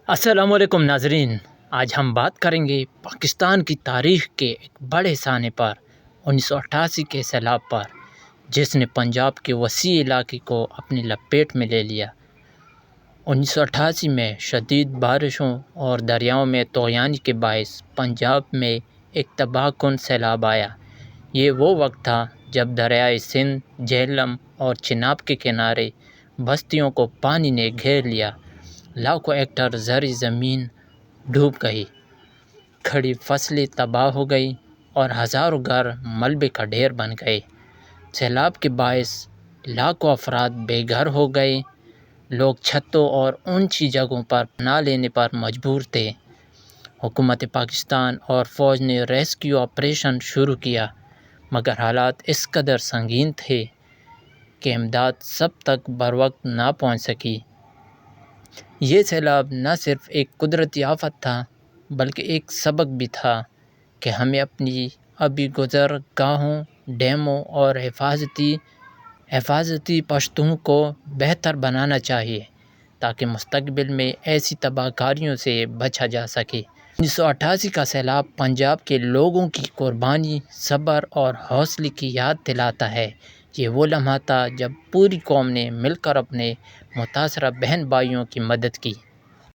السلام علیکم ناظرین، آج ہم بات کریں گے پاکستان کی تاریخ کے ایک بڑے سانے پر 1988 کے سیلاب پر، جس نے پنجاب کے وسیع علاقے کو اپنی لپیٹ میں لے لیا۔ 1988 میں شدید بارشوں اور دریاؤں میں طغیانی کے باعث پنجاب میں ایک تباہ کن سیلاب آیا۔ یہ وہ وقت تھا جب دریائے سندھ، جہلم اور چناب کے کنارے بستیوں کو پانی نے گھیر لیا۔ لاکھوں ایکڑ زرعی زمین ڈوب گئی، کھڑی فصلیں تباہ ہو گئیں اور ہزاروں گھر ملبے کا ڈھیر بن گئے۔ سیلاب کے باعث لاکھوں افراد بے گھر ہو گئے۔ لوگ چھتوں اور اونچی جگہوں پر پناہ لینے پر مجبور تھے۔ حکومت پاکستان اور فوج نے ریسکیو آپریشن شروع کیا، مگر حالات اس قدر سنگین تھے کہ امداد سب تک بروقت نہ پہنچ سکی۔ یہ سیلاب نہ صرف ایک قدرتی آفت تھا بلکہ ایک سبق بھی تھا کہ ہمیں اپنی آبی گزرگاہوں، ڈیموں اور حفاظتی پشتوں کو بہتر بنانا چاہیے تاکہ مستقبل میں ایسی تباہ کاریوں سے بچا جا سکے۔ 1988 کا سیلاب پنجاب کے لوگوں کی قربانی، صبر اور حوصلے کی یاد دلاتا ہے۔ یہ وہ لمحہ تھا جب پوری قوم نے مل کر اپنے متاثرہ بہن بھائیوں کی مدد کی۔